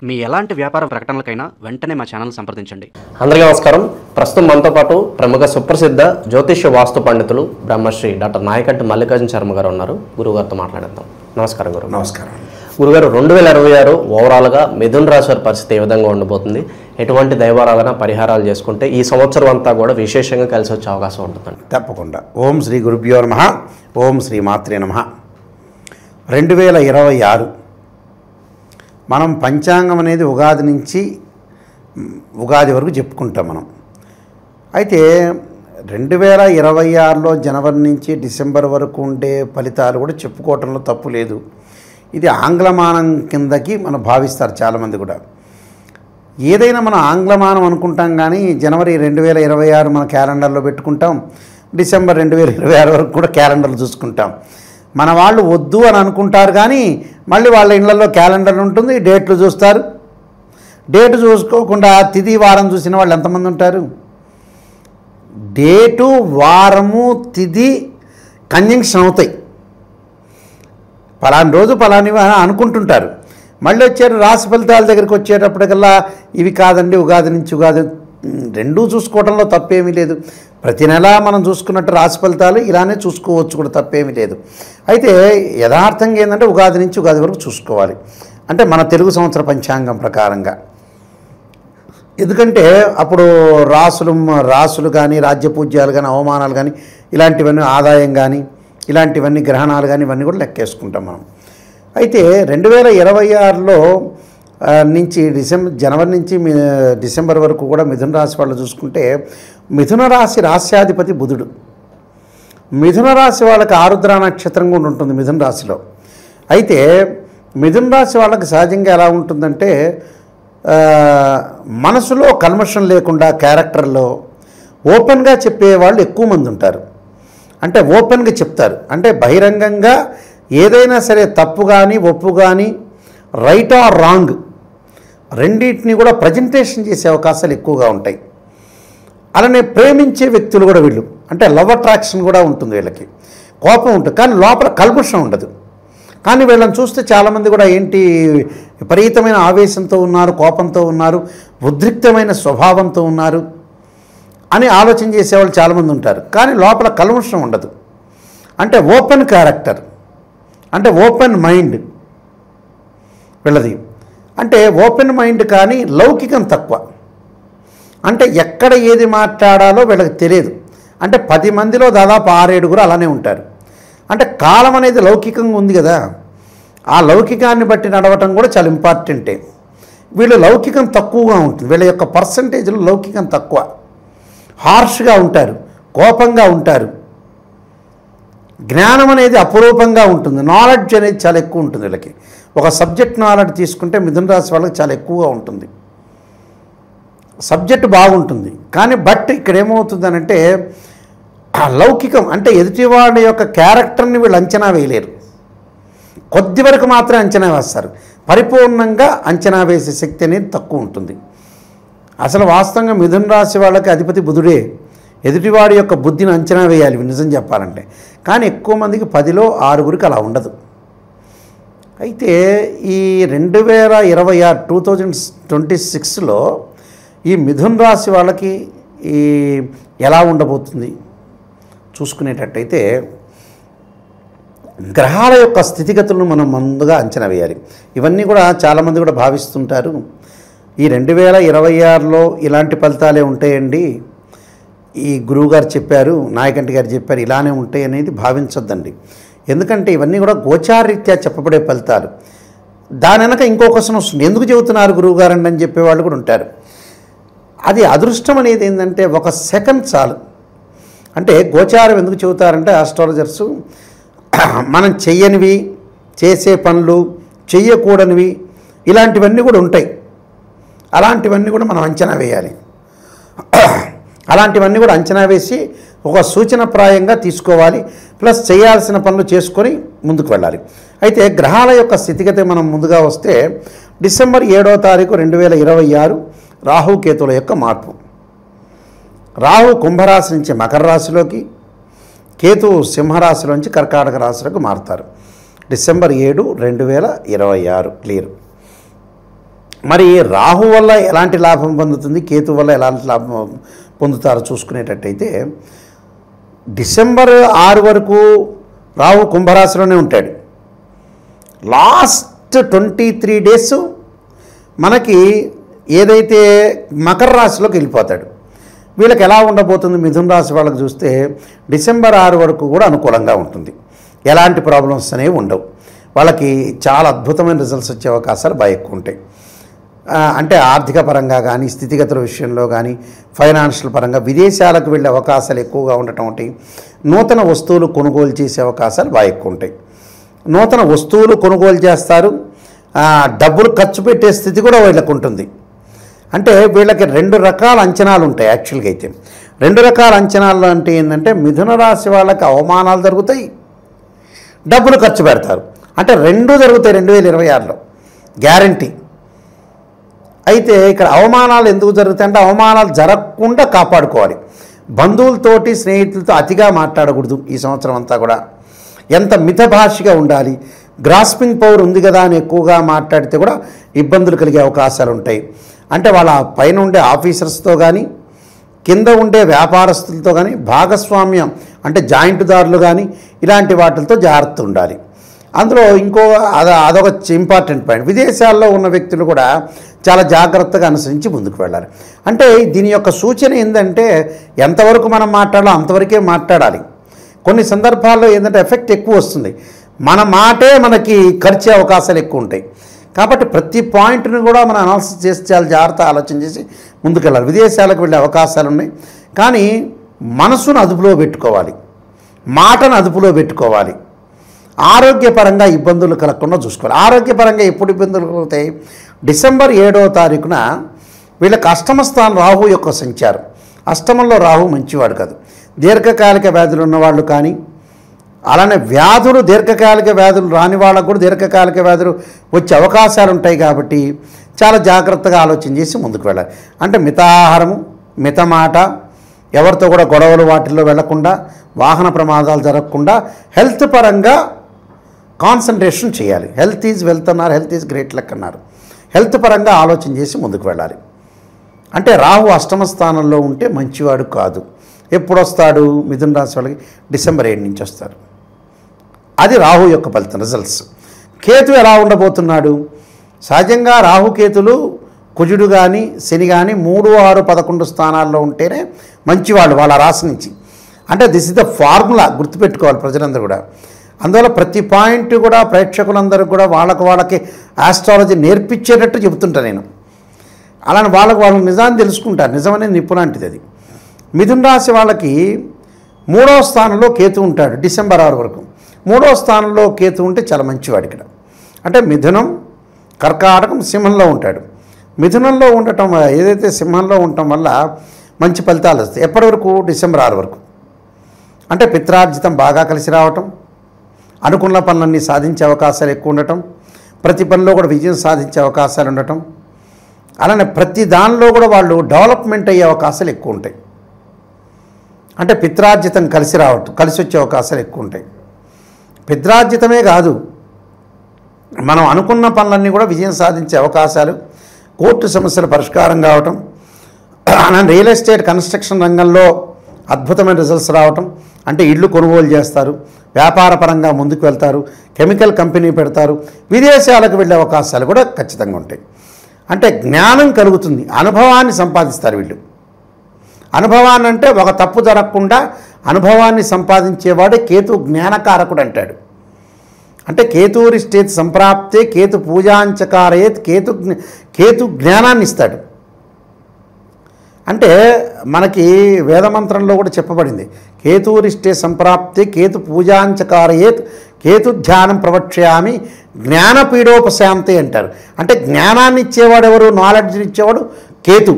మీ ఎలాంటి వ్యాపార ప్రకటనలకైనా వెంటనే మా ఛానల్ సంప్రదించండి. అందరికీ నమస్కారం. ప్రస్తుతం మనతో పాటు ప్రముఖ సుప్రసిద్ధ జ్యోతిష్య వాస్తు పండితులు బ్రహ్మశ్రీ డాక్టర్ నాయకంటి మల్లికార్జున శర్మ గారు ఉన్నారు. గురుగారితో మాట్లాడేద్దాం. నమస్కారం గురు. నమస్కారం గురుగారు. 2026 ఓవరాల్గా మిథున రాశి వారి పరిస్థితి ఏ విధంగా ఉండబోతుంది? ఎటువంటి దైవారాధన పరిహారాలు చేసుకుంటే ఈ సంవత్సరం అంతా కూడా విశేషంగా కలిసి వచ్చే అవకాశం ఉంటుందండి? తప్పకుండా. ఓం శ్రీ గురుభ్యో నమః. ఓం శ్రీ మాత్రే నమః. 2026 మనం పంచాంగం అనేది ఉగాది నుంచి ఉగాది వరకు చెప్పుకుంటాం మనం. అయితే 2026లో జనవరి నుంచి డిసెంబర్ వరకు ఉండే ఫలితాలు కూడా చెప్పుకోవటంలో తప్పు లేదు. ఇది ఆంగ్లమానం కిందకి మనం భావిస్తారు చాలామంది కూడా. ఏదైనా మనం ఆంగ్లమానం అనుకుంటాం, కానీ జనవరి 2026 మన క్యాలెండర్లో పెట్టుకుంటాం, డిసెంబర్ 2026 వరకు కూడా క్యాలెండర్లు చూసుకుంటాం. మన వాళ్ళు వద్దు అని అనుకుంటారు, కానీ మళ్ళీ వాళ్ళ ఇళ్లలో క్యాలెండర్ ఉంటుంది, డేట్లు చూస్తారు. డేటు చూసుకోకుండా తిథి వారం చూసిన వాళ్ళు ఎంతమంది ఉంటారు? డేటు వారము తిథి కంజంక్షన్ అవుతాయి. పలాని రోజు పలాని అనుకుంటుంటారు. మళ్ళీ వచ్చారు రాశి ఫలితాల దగ్గరికి వచ్చేటప్పటికల్లా ఇవి కాదండి, ఉగాది నుంచి ఉగాది రెండూ చూసుకోవడంలో తప్పేమీ లేదు. ప్రతి నెల మనం చూసుకున్నట్టు రాశి ఫలితాలు ఇలానే చూసుకోవచ్చు కూడా, తప్పేమీ లేదు. అయితే యథార్థంగా ఏంటంటే ఉగాది నుంచి ఉగాది వరకు చూసుకోవాలి, అంటే మన తెలుగు సంవత్సర పంచాంగం ప్రకారంగా. ఎందుకంటే అప్పుడు రాసులు కానీ రాజ్యపూజ్యాలు కానీ అవమానాలు కానీ ఇలాంటివన్నీ, ఆదాయం కానీ ఇలాంటివన్నీ, గ్రహణాలు కానీ ఇవన్నీ కూడా లెక్కేసుకుంటాం మనం. అయితే 2026లో నుంచి జనవరి నుంచి డిసెంబర్ వరకు కూడా మిథున రాశి వాళ్ళు చూసుకుంటే, మిథున రాశి రాశ్యాధిపతి బుధుడు. మిథున రాశి వాళ్ళకి ఆరుద్ర నక్షత్రం కూడా ఉంటుంది మిథున రాశిలో. అయితే మిథున రాశి వాళ్ళకి సహజంగా ఎలా ఉంటుందంటే, మనసులో కల్మషం లేకుండా క్యారెక్టర్లో ఓపెన్గా చెప్పేవాళ్ళు ఎక్కువ మంది ఉంటారు. అంటే ఓపెన్గా చెప్తారు, అంటే బహిరంగంగా ఏదైనా సరే తప్పు కానీ ఒప్పు కానీ రైట్ ఆర్ రాంగ్ రెండింటిని కూడా ప్రజెంటేషన్ చేసే అవకాశాలు ఎక్కువగా ఉంటాయి. అలానే ప్రేమించే వ్యక్తులు కూడా వీళ్ళు, అంటే లవ్ అట్రాక్షన్ కూడా ఉంటుంది వీళ్ళకి. కోపం ఉంటుంది కానీ లోపల కల్మషం ఉండదు. కానీ వీళ్ళని చూస్తే చాలామంది కూడా ఏంటి విపరీతమైన ఆవేశంతో ఉన్నారు, కోపంతో ఉన్నారు, ఉద్రిక్తమైన స్వభావంతో ఉన్నారు అని ఆలోచన చేసేవాళ్ళు చాలామంది ఉంటారు. కానీ లోపల కల్మషం ఉండదు. అంటే ఓపెన్ క్యారెక్టర్, అంటే ఓపెన్ మైండ్ వీళ్ళది. అంటే ఓపెన్ మైండ్ కానీ లౌకికం తక్కువ. అంటే ఎక్కడ ఏది మాట్లాడాలో వీళ్ళకి తెలియదు. అంటే 10 మందిలో దాదాపు 6-7 అలానే ఉంటారు. అంటే కాలం అనేది లౌకికంగా ఉంది కదా, ఆ లౌకికాన్ని బట్టి నడవటం కూడా చాలా ఇంపార్టెంటే. వీళ్ళు లౌకికం తక్కువగా ఉంటుంది, వీళ్ళ యొక్క పర్సంటేజ్లో లౌకికం తక్కువ. హార్ష్గా ఉంటారు, కోపంగా ఉంటారు, జ్ఞానం అనేది అపురూపంగా ఉంటుంది, నాలెడ్జ్ అనేది చాలా ఎక్కువ ఉంటుంది వీళ్ళకి. ఒక సబ్జెక్ట్ నాలెడ్జ్ తీసుకుంటే మిథున రాశి వాళ్ళకి చాలా ఎక్కువగా ఉంటుంది, సబ్జెక్టు బాగుంటుంది. కానీ బట్ ఇక్కడ ఏమవుతుందనంటే లౌకికం, అంటే ఎదుటివాడి యొక్క క్యారెక్టర్ని వీళ్ళు అంచనా వేయలేరు. కొద్ది వరకు మాత్రమే అంచనా వేస్తారు, పరిపూర్ణంగా అంచనా వేసే శక్తి అనేది తక్కువ ఉంటుంది. అసలు వాస్తవంగా మిథున రాశి వాళ్ళకి అధిపతి బుధుడే. ఎదుటివాడి యొక్క బుద్ధిని అంచనా వేయాలి నిజం చెప్పాలంటే. కానీ ఎక్కువ మందికి 10లో 6 అలా ఉండదు. అయితే ఈ 2026లో ఈ మిథున రాశి వాళ్ళకి ఈ ఎలా ఉండబోతుంది చూసుకునేటట్టయితే, గ్రహాల యొక్క స్థితిగతులను మనం ముందుగా అంచనా వేయాలి. ఇవన్నీ కూడా చాలామంది కూడా భావిస్తుంటారు, ఈ 2026లో ఇలాంటి ఫలితాలే ఉంటాయండి, ఈ గురువుగారు చెప్పారు, నాయకంటి గారు చెప్పారు, ఇలానే ఉంటాయి అనేది భావించొద్దండి. ఎందుకంటే ఇవన్నీ కూడా గోచారరీత్యా చెప్పబడే ఫలితాలు. దాని వెనక ఇంకో క్వశ్చన్ వస్తుంది, ఎందుకు చెబుతున్నారు గురువుగారండి అని చెప్పేవాళ్ళు కూడా ఉంటారు. అది అదృష్టం అనేది ఏంటంటే 1 సెకండ్ చాలు. అంటే గోచారం ఎందుకు చెబుతారంటే ఆస్ట్రాలజర్సు, మనం చెయ్యనివి, చేసే పనులు, చెయ్యకూడనివి ఇలాంటివన్నీ కూడా ఉంటాయి. అలాంటివన్నీ కూడా మనం అంచనా వేయాలి. అలాంటివన్నీ కూడా అంచనా వేసి ఒక సూచనప్రాయంగా తీసుకోవాలి. ప్లస్ చేయాల్సిన పనులు చేసుకొని ముందుకు వెళ్ళాలి. అయితే గ్రహాల యొక్క స్థితిగతి మనం ముందుగా వస్తే, డిసెంబర్ 7వ తారీఖు 2026 రాహుకేతుల యొక్క మార్పు. రాహు కుంభరాశి నుంచి మకర రాశిలోకి, కేతువు సింహరాశిలోంచి కర్కాటక రాశిలోకి మారుతారు. December 7, 2026 clear. మరి రాహు వల్ల ఎలాంటి లాభం పొందుతుంది, కేతు వల్ల ఎలాంటి లాభం పొందుతారో చూసుకునేటట్టయితే డిసెంబర్ 6 వరకు రాహు కుంభరాశిలోనే ఉంటాడు. లాస్ట్ 23 డేస్ మనకి ఏదైతే మకర రాశిలోకి వెళ్ళిపోతాడు. వీళ్ళకి ఎలా ఉండబోతుంది మిథున రాశి వాళ్ళకి చూస్తే డిసెంబర్ 6 వరకు కూడా అనుకూలంగా ఉంటుంది. ఎలాంటి ప్రాబ్లమ్స్ అనేవి ఉండవు. వాళ్ళకి చాలా అద్భుతమైన రిజల్ట్స్ వచ్చే అవకాశాలు బాగా ఎక్కువ ఉంటాయి. అంటే ఆర్థిక పరంగా కానీ, స్థితిగతుల విషయంలో కానీ, ఫైనాన్షియల్ పరంగా విదేశాలకు వెళ్ళే అవకాశాలు ఎక్కువగా ఉండటం ఒకటి, నూతన వస్తువులు కొనుగోలు చేసే అవకాశాలు బాగా ఎక్కువ ఉంటాయి. నూతన వస్తువులు కొనుగోలు చేస్తారు, డబ్బులు ఖర్చు పెట్టే స్థితి కూడా వీళ్ళకు ఉంటుంది. అంటే వీళ్ళకి 2 రకాల అంచనాలు ఉంటాయి. యాక్చువల్గా అయితే 2 రకాల అంచనాలు అంటే ఏంటంటే మిథున రాశి వాళ్ళకి అవమానాలు జరుగుతాయి, డబ్బులు ఖర్చు పెడతారు. అంటే 2 జరుగుతాయి 2026లో గ్యారంటీ. అయితే ఇక్కడ అవమానాలు ఎందుకు జరుగుతాయి అంటే అవమానాలు జరగకుండా కాపాడుకోవాలి. బంధువులతోటి స్నేహితులతో అతిగా మాట్లాడకూడదు. ఈ సంవత్సరం అంతా కూడా ఎంత మితభాషిగా ఉండాలి. గ్రాస్పింగ్ పవర్ ఉంది కదా అని ఎక్కువగా మాట్లాడితే కూడా ఇబ్బందులు కలిగే అవకాశాలు ఉంటాయి. అంటే వాళ్ళ పైన ఉండే ఆఫీసర్స్తో కానీ, కింద ఉండే వ్యాపారస్తులతో కానీ భాగస్వామ్యం అంటే జాయింట్దారులు కానీ ఇలాంటి వాటితో జాగ్రత్త ఉండాలి. అందులో అదొక ఇంపార్టెంట్ పాయింట్. విదేశాల్లో ఉన్న వ్యక్తులు కూడా చాలా జాగ్రత్తగా అనుసరించి ముందుకు వెళ్ళాలి. అంటే దీని యొక్క సూచన ఏంటంటే ఎంతవరకు మనం మాట్లాడాలో అంతవరకే మాట్లాడాలి. కొన్ని సందర్భాల్లో ఏంటంటే ఎఫెక్ట్ ఎక్కువ వస్తుంది, మన మాటే మనకి ఖర్చు అవకాశాలు ఎక్కువ ఉంటాయి. కాబట్టి ప్రతి పాయింట్ని కూడా మనం అనాలిసిస్ చేసి చాలా జాగ్రత్త ఆలోచన చేసి ముందుకెళ్ళాలి. విదేశాలకు వెళ్ళే అవకాశాలు ఉన్నాయి, కానీ మనసును అదుపులో పెట్టుకోవాలి, మాటను అదుపులో పెట్టుకోవాలి. ఆరోగ్యపరంగా ఇబ్బందులు కలగకుండా చూసుకోవాలి. ఆరోగ్యపరంగా ఎప్పుడు ఇబ్బందులు కలుగుతాయి? డిసెంబర్ 7వ తారీఖున వీళ్ళకి అష్టమ స్థానం రాహు యొక్క సంచారం. అష్టమంలో రాహు మంచివాడు కాదు. దీర్ఘకాలిక వ్యాధులు ఉన్నవాళ్ళు కానీ, అలానే వ్యాధులు దీర్ఘకాలిక వ్యాధులు రాని వాళ్ళకు కూడా దీర్ఘకాలిక వ్యాధులు వచ్చే అవకాశాలు ఉంటాయి. కాబట్టి చాలా జాగ్రత్తగా ఆలోచన చేసి ముందుకు వెళ్ళాలి. అంటే మితాహారము, మితమాట, ఎవరితో కూడా గొడవలు వాటిల్లో వెళ్లకుండా, వాహన ప్రమాదాలు జరగకుండా హెల్త్ పరంగా కాన్సన్ట్రేషన్ చేయాలి. హెల్త్ ఈజ్ వెల్త్ అన్నారు, హెల్త్ ఈజ్ గ్రేట్ లక్ అన్నారు. హెల్త్ పరంగా ఆలోచన చేసి ముందుకు వెళ్ళాలి. అంటే రాహు అష్టమ స్థానంలో ఉంటే మంచివాడు కాదు. ఎప్పుడు వస్తాడు మిథున రాశి వాళ్ళకి? డిసెంబర్ 7 నుంచి వస్తాడు. అది రాహు యొక్క ఫలితం, రిజల్ట్స్. కేతు ఎలా ఉండబోతున్నాడు? సహజంగా రాహుకేతులు కుజుడు కానీ శని కానీ 3, 6, 11 స్థానాల్లో ఉంటేనే మంచివాళ్ళు వాళ్ళ రాశి నుంచి. అంటే దిస్ ఇస్ ద ఫార్ములా, గుర్తుపెట్టుకోవాలి ప్రజలందరూ కూడా. అందువల్ల ప్రతి పాయింట్ కూడా ప్రేక్షకులందరూ కూడా వాళ్ళకి ఆస్ట్రాలజీ నేర్పించేటట్టు చెబుతుంటాను నేను. అలానే వాళ్ళకి నిజాన్ని తెలుసుకుంటారు. నిజమనే నిపుణాంటిది అది. మిథున రాశి వాళ్ళకి 3వ స్థానంలో కేతు ఉంటాడు డిసెంబర్ 6 వరకు. 3వ స్థానంలో కేతు ఉంటే చాలా మంచివాడు ఇక్కడ. అంటే మిథునం, కర్కాటకం, సింహంలో ఉంటాడు. మిథునంలో ఉండటం, ఏదైతే సింహంలో ఉండటం వల్ల మంచి ఫలితాలు వస్తాయి. ఎప్పటి వరకు? డిసెంబర్ 6 వరకు. అంటే పిత్రార్జితం బాగా కలిసి రావటం, అనుకున్న పనులన్నీ సాధించే అవకాశాలు ఎక్కువ ఉండటం, ప్రతి పనిలో కూడా విజయం సాధించే అవకాశాలు ఉండటం, అలానే ప్రతి దానిలో కూడా వాళ్ళు డెవలప్మెంట్ అయ్యే అవకాశాలు ఎక్కువ ఉంటాయి. అంటే పిత్రార్జితం కలిసి వచ్చే అవకాశాలు ఎక్కువ ఉంటాయి. పిత్రార్జితమే కాదు, మనం అనుకున్న పనులన్నీ కూడా విజయం సాధించే అవకాశాలు, కోర్టు సమస్యల పరిష్కారం కావటం, రియల్ ఎస్టేట్ కన్స్ట్రక్షన్ రంగంలో అద్భుతమైన రిజల్ట్స్ రావటం. అంటే ఇళ్ళు కొనుగోలు చేస్తారు, వ్యాపార పరంగా ముందుకు వెళ్తారు, కెమికల్ కంపెనీ పెడతారు, విదేశాలకు వెళ్ళే అవకాశాలు కూడా ఖచ్చితంగా ఉంటాయి. అంటే జ్ఞానం కలుగుతుంది, అనుభవాన్ని సంపాదిస్తారు వీళ్ళు. అనుభవాన్ని అంటే ఒక తప్పు జరగకుండా అనుభవాన్ని సంపాదించేవాడే కేతు జ్ఞానకారకుడు అంటాడు. అంటే కేతురిష్టేత్ సంప్రాప్తే కేతు పూజాంచకారయేత్, కేతు జ్ఞానాన్ని ఇస్తాడు. అంటే మనకి వేదమంత్రంలో కూడా చెప్పబడింది, కేతురిష్టే సంప్రాప్తే కేతు పూజాంచకారయేత్ కేతు ధ్యానం ప్రవక్ష్యామి జ్ఞానపీడోపశాంతి అంటారు. అంటే జ్ఞానాన్ని ఇచ్చేవాడు ఎవరు? నాలెడ్జ్ని ఇచ్చేవాడు కేతు.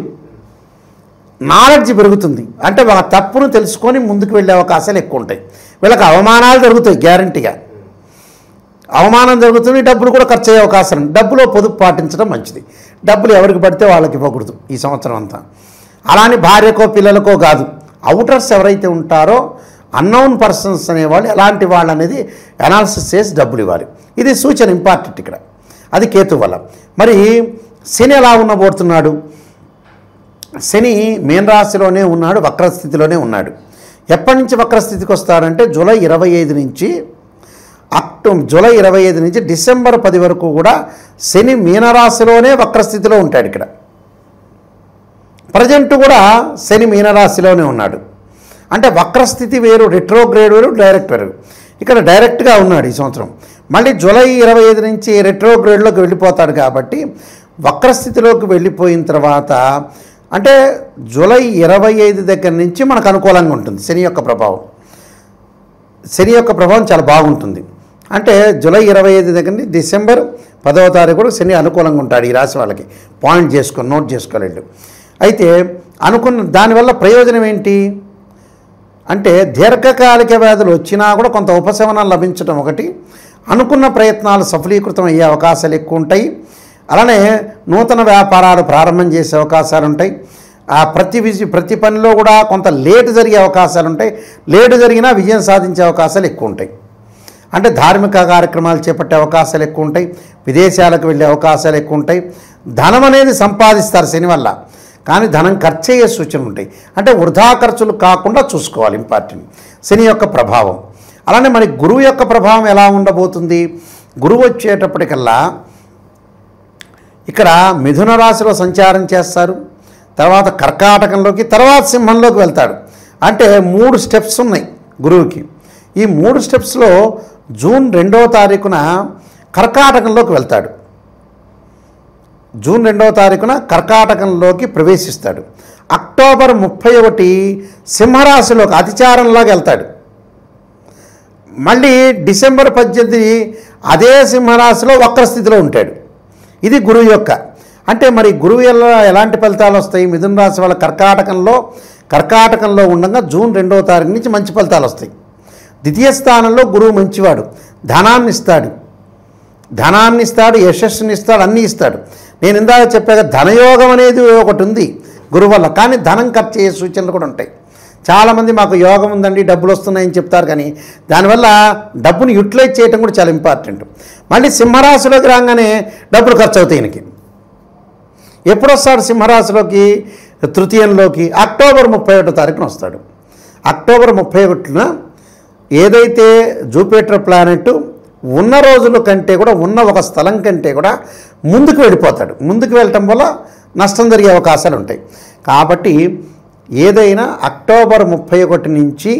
నాలెడ్జ్ పెరుగుతుంది, అంటే వాళ్ళ తప్పును తెలుసుకొని ముందుకు వెళ్ళే అవకాశాలు ఎక్కువ ఉంటాయి. వీళ్ళకి అవమానాలు జరుగుతాయి, గ్యారంటీగా అవమానం జరుగుతుంది, డబ్బులు కూడా ఖర్చు అయ్యే అవకాశం. డబ్బులో పొదుపు పాటించడం మంచిది. డబ్బులు ఎవరికి పడితే వాళ్ళకి ఇవ్వకూడదు ఈ సంవత్సరం అంతా. అలానే భార్యకో పిల్లలకో కాదు, అవుటర్స్ ఎవరైతే ఉంటారో అన్నోన్ పర్సన్స్ అనేవాళ్ళు ఎలాంటి వాళ్ళు అనేది అనాలిసిస్ చేసి డబ్బులు ఇవ్వాలి. ఇది సూచన ఇంపార్టెంట్ ఇక్కడ. అది కేతు వల్ల. మరి శని ఎలా ఉండబోతున్నాడు? శని మీనరాశిలోనే ఉన్నాడు, వక్రస్థితిలోనే ఉన్నాడు. ఎప్పటి నుంచి వక్రస్థితికి వస్తాడంటే జూలై 25 నుంచి జూలై 25 నుంచి డిసెంబర్ 10 వరకు కూడా శని మీనరాశిలోనే వక్రస్థితిలో ఉంటాడు. ఇక్కడ ప్రజెంట్ కూడా శని మీనరాశిలోనే ఉన్నాడు. అంటే వక్రస్థితి వేరు, రెట్రోగ్రేడ్ వేరు, డైరెక్ట్ వేరు. ఇక్కడ డైరెక్ట్గా ఉన్నాడు ఈ సంవత్సరం. మళ్ళీ జూలై 25 నుంచి రెట్రోగ్రేడ్లోకి వెళ్ళిపోతాడు. కాబట్టి వక్రస్థితిలోకి వెళ్ళిపోయిన తర్వాత అంటే జూలై 25 దగ్గర నుంచి మనకు అనుకూలంగా ఉంటుంది శని యొక్క ప్రభావం. శని యొక్క ప్రభావం చాలా బాగుంటుంది. అంటే జూలై 25 దగ్గర నుంచి డిసెంబర్ 10వ తారీఖు కూడా శని అనుకూలంగా ఉంటాడు ఈ రాశి వాళ్ళకి. పాయింట్ చేసుకొని నోట్ చేసుకోలేడు. అయితే అనుకున్న దానివల్ల ప్రయోజనం ఏంటి అంటే దీర్ఘకాలిక వ్యాధులు వచ్చినా కూడా కొంత ఉపశమనం లభించడం ఒకటి, అనుకున్న ప్రయత్నాలు సఫలీకృతం అయ్యే అవకాశాలు ఎక్కువ ఉంటాయి. అలానే నూతన వ్యాపారాలు ప్రారంభం చేసే అవకాశాలు ఉంటాయి. ఆ ప్రతి పనిలో కూడా కొంత లేటు జరిగే అవకాశాలు ఉంటాయి. లేటు జరిగినా విజయం సాధించే అవకాశాలు ఎక్కువ ఉంటాయి. అంటే ధార్మిక కార్యక్రమాలు చేపట్టే అవకాశాలు ఎక్కువ ఉంటాయి. విదేశాలకు వెళ్ళే అవకాశాలు ఎక్కువ ఉంటాయి. ధనం అనేది సంపాదిస్తారు శని వల్ల, కానీ ధనం ఖర్చు అయ్యే సూచనలు ఉంటాయి. అంటే వృధా ఖర్చులు కాకుండా చూసుకోవాలి, ఇంపార్టెంట్ శని యొక్క ప్రభావం. అలానే మరి గురువు యొక్క ప్రభావం ఎలా ఉండబోతుంది? గురువు వచ్చేటప్పటికల్లా ఇక్కడ మిథున రాశిలో సంచారం చేస్తారు, తర్వాత కర్కాటకంలోకి, తర్వాత సింహంలోకి వెళ్తాడు. అంటే 3 స్టెప్స్ ఉన్నాయి గురువుకి. ఈ 3 స్టెప్స్లో జూన్ 2వ తారీఖున కర్కాటకంలోకి వెళ్తాడు. జూన్ 2వ తారీఖున కర్కాటకంలోకి ప్రవేశిస్తాడు. అక్టోబర్ 31 సింహరాశిలోకి అతిచారంలోకి వెళ్తాడు. మళ్ళీ డిసెంబర్ 18 అదే సింహరాశిలో వక్రస్థితిలో ఉంటాడు. ఇది గురువు యొక్క. అంటే మరి గురువు ఎలాంటి ఫలితాలు వస్తాయి? మిథున రాశి వాళ్ళ కర్కాటకంలో ఉండగా జూన్ 2వ తారీఖు నుంచి మంచి ఫలితాలు వస్తాయి. ద్వితీయ స్థానంలో గురువు మంచివాడు, ధనాన్ని ఇస్తాడు, యశస్సుని ఇస్తాడు, అన్నీ ఇస్తాడు. నేను ఇందాక చెప్పాక ధనయోగం అనేది ఒకటి ఉంది గురువు వల్ల, కానీ ధనం ఖర్చు అయ్యే సూచనలు కూడా ఉంటాయి. చాలామంది మాకు యోగం ఉందండి, డబ్బులు వస్తున్నాయని చెప్తారు, కానీ దానివల్ల డబ్బుని యూటిలైజ్ చేయడం కూడా చాలా ఇంపార్టెంట్. మళ్ళీ సింహరాశిలోకి రాగానే డబ్బులు ఖర్చు అవుతాయి. ఈయనకి ఎప్పుడు వస్తాడు సింహరాశిలోకి? తృతీయంలోకి అక్టోబర్ 31వ తారీఖున వస్తాడు. అక్టోబర్ 31న ఏదైతే జూపిటర్ ప్లానెట్ ఉన్న రోజుల కంటే కూడా, ఉన్న ఒక స్థలం కంటే కూడా ముందుకు వెళ్ళిపోతాడు. ముందుకు వెళ్ళటం వల్ల నష్టం జరిగే అవకాశాలు ఉంటాయి. కాబట్టి ఏదైనా అక్టోబర్ 31 నుంచి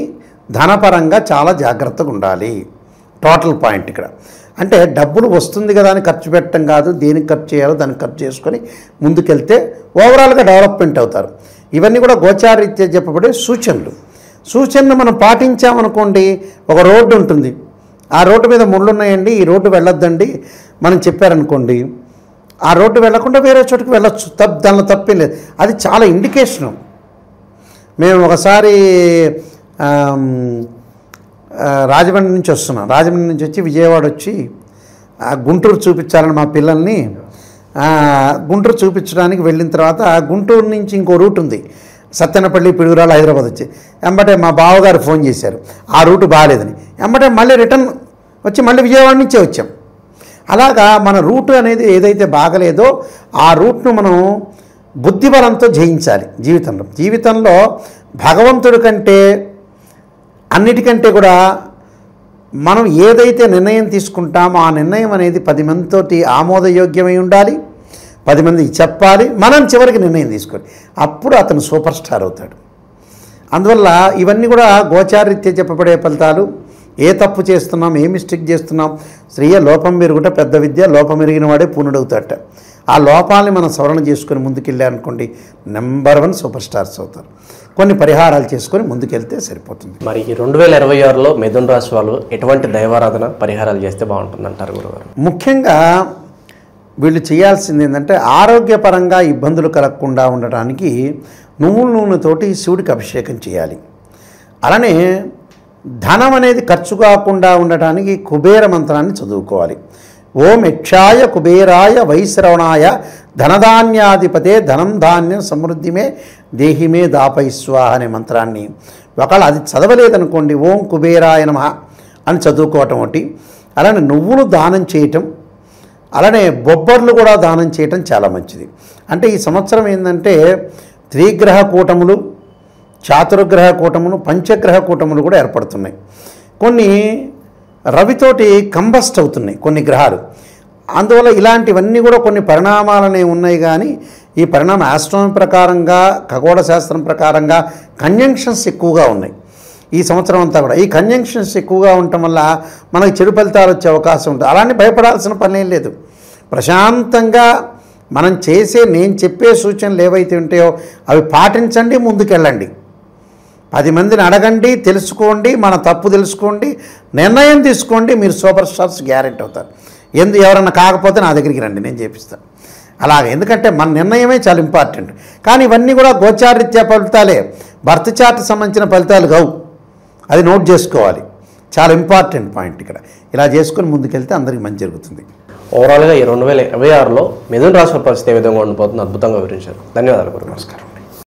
ధనపరంగా చాలా జాగ్రత్తగా ఉండాలి. టోటల్ పాయింట్ ఇక్కడ. అంటే డబ్బులు వస్తుంది కదా అని ఖర్చు పెట్టడం కాదు, దేనికి ఖర్చు చేయాలో దానికి ఖర్చు చేసుకొని ముందుకెళ్తే ఓవరాల్గా డెవలప్మెంట్ అవుతారు. ఇవన్నీ కూడా గోచారీత్యా చెప్పబడే సూచనలు మనం పాటించామనుకోండి. ఒక రోడ్డు ఉంటుంది, ఆ రోడ్డు మీద ముళ్ళు ఉన్నాయండి, ఈ రోడ్డు వెళ్ళొద్దండి మనం చెప్పారనుకోండి, ఆ రోడ్డు వెళ్లకుండా వేరే చోటుకి వెళ్ళొచ్చు, దానిలో తప్పేం లేదు. అది చాలా ఇండికేషను. మేము ఒకసారి రాజమండ్రి నుంచి వస్తున్నాం, రాజమండ్రి నుంచి వచ్చి విజయవాడ వచ్చి గుంటూరు చూపించాలని మా పిల్లల్ని గుంటూరు చూపించడానికి వెళ్ళిన తర్వాత గుంటూరు నుంచి ఇంకో రూట్ ఉంది, సత్తెనపల్లి, పిడుగురాలు, హైదరాబాద్ వచ్చి ఎంబటే మా బావగారు ఫోన్ చేశారు ఆ రూటు బాగాలేదని. ఎంబటే మళ్ళీ రిటర్న్ వచ్చి మళ్ళీ విజయవాడ నుంచే వచ్చాం. అలాగా మన రూటు అనేది ఏదైతే బాగలేదో ఆ రూట్ను మనం బుద్ధిబలంతో జయించాలి. జీవితంలో భగవంతుడి కంటే అన్నిటికంటే కూడా మనం ఏదైతే నిర్ణయం తీసుకుంటామో ఆ నిర్ణయం అనేది 10 మందితోటి ఆమోదయోగ్యమై ఉండాలి, 10 మందికి చెప్పాలి, మనం చివరికి నిర్ణయం తీసుకోవాలి. అప్పుడు అతను సూపర్ స్టార్ అవుతాడు. అందువల్ల ఇవన్నీ కూడా గోచారీత్యా చెప్పబడే ఫలితాలు. ఏ తప్పు చేస్తున్నాం, ఏ మిస్టేక్ చేస్తున్నాం, స్త్రీయ లోపం మెరుగుట పెద్ద విద్య, లోపం మెరిగిన వాడే పూర్ణుడవుతాడట. ఆ లోపాలని మనం సవరణ చేసుకొని ముందుకెళ్ళారనుకోండి, నెంబర్ 1 సూపర్ స్టార్స్ అవుతారు. కొన్ని పరిహారాలు చేసుకొని ముందుకెళ్తే సరిపోతుంది. మరి ఈ 2026లో మిథున రాశి వాళ్ళు ఎటువంటి దైవారాధన పరిహారాలు చేస్తే బాగుంటుంది అంటారు గురుగారు? ముఖ్యంగా వీళ్ళు చేయాల్సింది ఏంటంటే ఆరోగ్యపరంగా ఇబ్బందులు కలగకుండా ఉండటానికి నువ్వుల నూనెతోటి శివుడికి అభిషేకం చేయాలి. అలానే ధనం అనేది ఖర్చు కాకుండా ఉండటానికి కుబేర మంత్రాన్ని చదువుకోవాలి. ఓం యక్షాయ కుబేరాయ వైశ్రవణాయ ధనధాన్యాధిపతే ధనం ధాన్యం సమృద్ధిమే దేహిమే దాపైస్వాహ అనే మంత్రాన్ని ఒకవేళ అది చదవలేదనుకోండి, ఓం కుబేరాయ నమః అని చదువుకోవటం ఒకటి. అలానే నువ్వులు దానం చేయటం, అలానే బొబ్బర్లు కూడా దానం చేయటం చాలా మంచిది. అంటే ఈ సంవత్సరం ఏంటంటే త్రిగ్రహ కూటములు, చాతుర్గ్రహ కూటములు, పంచగ్రహ కూటములు కూడా ఏర్పడుతున్నాయి. కొన్ని రవితోటి కంబస్ట్ అవుతున్నాయి కొన్ని గ్రహాలు. అందువల్ల ఇలాంటివన్నీ కూడా కొన్ని పరిణామాలనే ఉన్నాయి. కానీ ఈ పరిణామ ఆస్ట్రానమీ ప్రకారంగా, ఖగోళ శాస్త్రం ప్రకారంగా కంజంక్షన్స్ ఎక్కువగా ఉన్నాయి ఈ సంవత్సరం అంతా కూడా. ఈ కంజంక్షన్స్ ఎక్కువగా ఉండటం వల్ల మనకి చెడు ఫలితాలు వచ్చే అవకాశం ఉంటుంది. అలానే భయపడాల్సిన పని ఏం లేదు. ప్రశాంతంగా మనం నేను చెప్పే సూచనలు ఏవైతే ఉంటాయో అవి పాటించండి, ముందుకెళ్ళండి. 10 మందిని అడగండి, తెలుసుకోండి, మన తప్పు తెలుసుకోండి, నిర్ణయం తీసుకోండి. మీరు సూపర్ స్టార్స్ గ్యారెంటీ అవుతారు. ఎవరన్నా కాకపోతే నా దగ్గరికి రండి, నేను చేపిస్తాను. అలాగే, ఎందుకంటే మన నిర్ణయమే చాలా ఇంపార్టెంట్. కానీ ఇవన్నీ కూడా గోచారరీత్యా ఫలితాలే, బర్త్ చార్ట్ సంబంధించిన ఫలితాలు కావు. అది నోట్ చేసుకోవాలి, చాలా ఇంపార్టెంట్ పాయింట్ ఇక్కడ. ఇలా చేసుకొని ముందుకెళ్తే అందరికీ మంచి జరుగుతుంది. ఓవరాల్గా ఈ 2026లో మిథున రాశి పరిస్థితి ఏ విధంగా ఉండిపోతుంది అద్భుతంగా వివరించారు. ధన్యవాదాలు గురు. నమస్కారం.